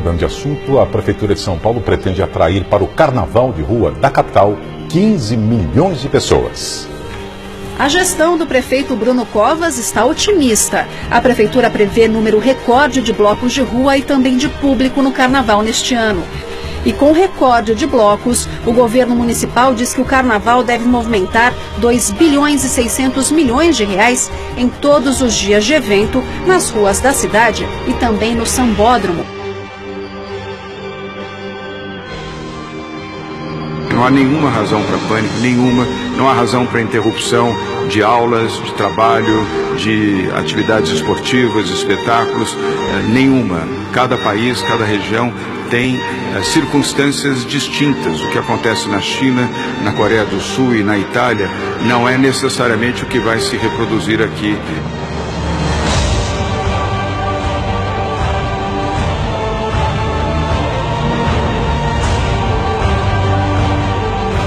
Mudando de assunto, a Prefeitura de São Paulo pretende atrair para o Carnaval de Rua da capital 15 milhões de pessoas. A gestão do prefeito Bruno Covas está otimista. A prefeitura prevê número recorde de blocos de rua e também de público no carnaval neste ano. E com recorde de blocos, o governo municipal diz que o carnaval deve movimentar 2 bilhões e 600 milhões de reais em todos os dias de evento nas ruas da cidade e também no sambódromo. Não há nenhuma razão para pânico, nenhuma. Não há razão para interrupção de aulas, de trabalho, de atividades esportivas, espetáculos, nenhuma. Cada país, cada região tem circunstâncias distintas. O que acontece na China, na Coreia do Sul e na Itália não é necessariamente o que vai se reproduzir aqui.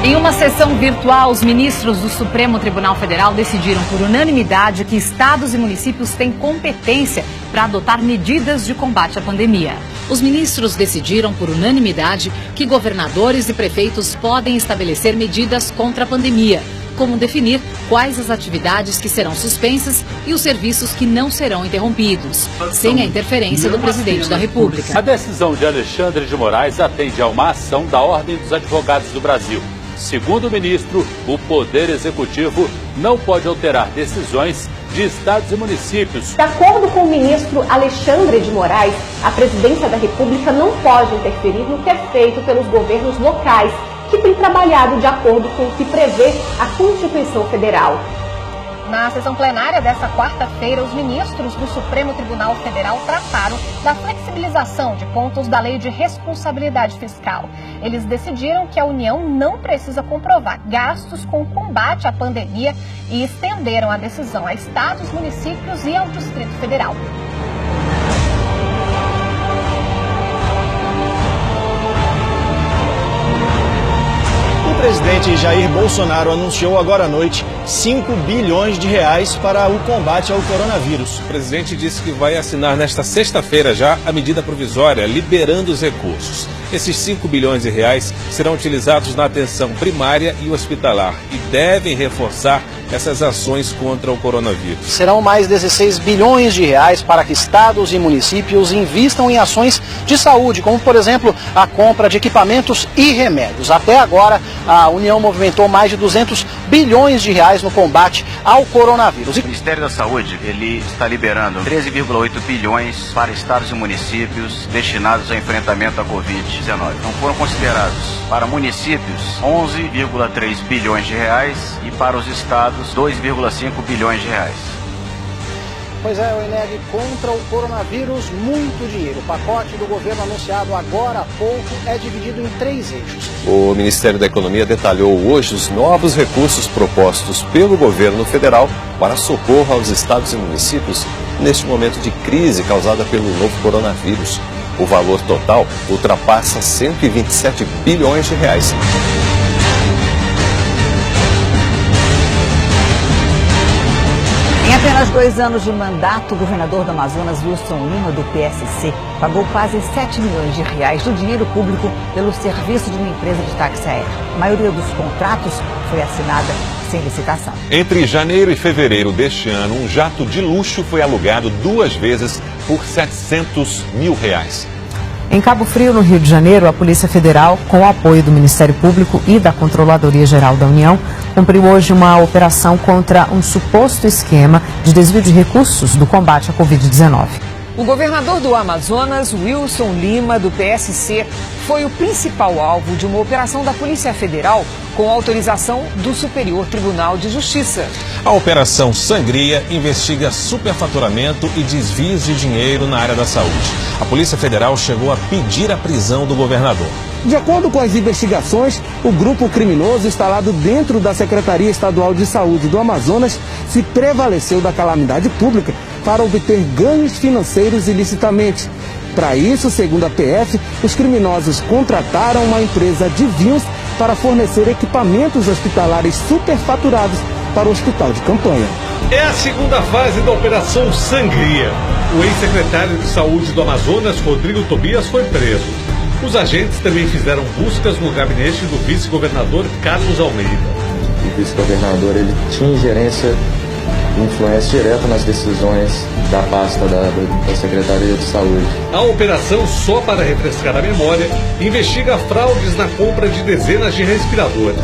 Em uma sessão virtual, os ministros do Supremo Tribunal Federal decidiram por unanimidade que estados e municípios têm competência para adotar medidas de combate à pandemia. Os ministros decidiram por unanimidade que governadores e prefeitos podem estabelecer medidas contra a pandemia, como definir quais as atividades que serão suspensas e os serviços que não serão interrompidos, sem a interferência do presidente da República. A decisão de Alexandre de Moraes atende a uma ação da Ordem dos Advogados do Brasil. Segundo o ministro, o Poder Executivo não pode alterar decisões de estados e municípios. De acordo com o ministro Alexandre de Moraes, a Presidência da República não pode interferir no que é feito pelos governos locais, que têm trabalhado de acordo com o que prevê a Constituição Federal. Na sessão plenária desta quarta-feira, os ministros do Supremo Tribunal Federal trataram da flexibilização de pontos da Lei de Responsabilidade Fiscal. Eles decidiram que a União não precisa comprovar gastos com o combate à pandemia e estenderam a decisão a estados, municípios e ao Distrito Federal. O presidente Jair Bolsonaro anunciou agora à noite 5 bilhões de reais para o combate ao coronavírus. O presidente disse que vai assinar nesta sexta-feira já a medida provisória liberando os recursos. Esses 5 bilhões de reais serão utilizados na atenção primária e hospitalar e devem reforçar essas ações contra o coronavírus. Serão mais 16 bilhões de reais para que estados e municípios invistam em ações de saúde, como, por exemplo, a compra de equipamentos e remédios. Até agora, a União movimentou mais de 200 bilhões de reais no combate ao coronavírus. O Ministério da Saúde, ele está liberando 13,8 bilhões para estados e municípios destinados ao enfrentamento à Covid-19. Não foram considerados para municípios 11,3 bilhões de reais e para os estados 2,5 bilhões de reais. Pois é, o Eneg, contra o coronavírus, muito dinheiro. O pacote do governo anunciado agora há pouco é dividido em 3 eixos. O Ministério da Economia detalhou hoje os novos recursos propostos pelo governo federal para socorro aos estados e municípios neste momento de crise causada pelo novo coronavírus. O valor total ultrapassa 127 bilhões de reais. Em apenas 2 anos de mandato, o governador do Amazonas, Wilson Lima, do PSC, pagou quase 7 milhões de reais do dinheiro público pelo serviço de uma empresa de táxi aéreo. A maioria dos contratos foi assinada sem licitação. Entre janeiro e fevereiro deste ano, um jato de luxo foi alugado 2 vezes por R$700 mil. Em Cabo Frio, no Rio de Janeiro, a Polícia Federal, com o apoio do Ministério Público e da Controladoria Geral da União, cumpriu hoje uma operação contra um suposto esquema de desvio de recursos do combate à Covid-19. O governador do Amazonas, Wilson Lima, do PSC, foi o principal alvo de uma operação da Polícia Federal com autorização do Superior Tribunal de Justiça. A Operação Sangria investiga superfaturamento e desvios de dinheiro na área da saúde. A Polícia Federal chegou a pedir a prisão do governador. De acordo com as investigações, o grupo criminoso instalado dentro da Secretaria Estadual de Saúde do Amazonas se prevaleceu da calamidade pública para obter ganhos financeiros ilicitamente. Para isso, segundo a PF, os criminosos contrataram uma empresa de vinhos para fornecer equipamentos hospitalares superfaturados para o hospital de campanha. É a segunda fase da Operação Sangria. o ex-secretário de Saúde do Amazonas, Rodrigo Tobias, foi preso. Os agentes também fizeram buscas no gabinete do vice-governador Carlos Almeida. O vice-governador ele tinha ingerência e influência direta nas decisões da pasta da Secretaria de Saúde. A operação, só para refrescar a memória, investiga fraudes na compra de dezenas de respiradores.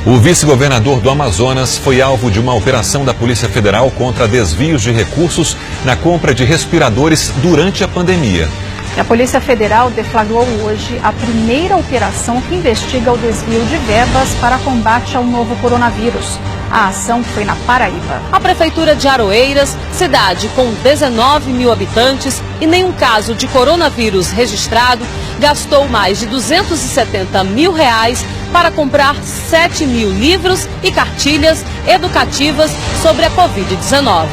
O vice-governador do Amazonas foi alvo de uma operação da Polícia Federal contra desvios de recursos na compra de respiradores durante a pandemia. A Polícia Federal deflagrou hoje a primeira operação que investiga o desvio de verbas para combate ao novo coronavírus. A ação foi na Paraíba. A Prefeitura de Aroeiras, cidade com 19 mil habitantes e nenhum caso de coronavírus registrado, gastou mais de R$270 mil para comprar 7 mil livros e cartilhas educativas sobre a Covid-19.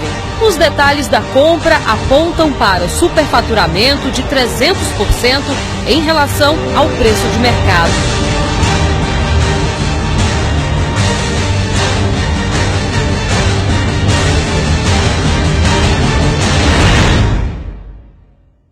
Os detalhes da compra apontam para o superfaturamento de 300% em relação ao preço de mercado.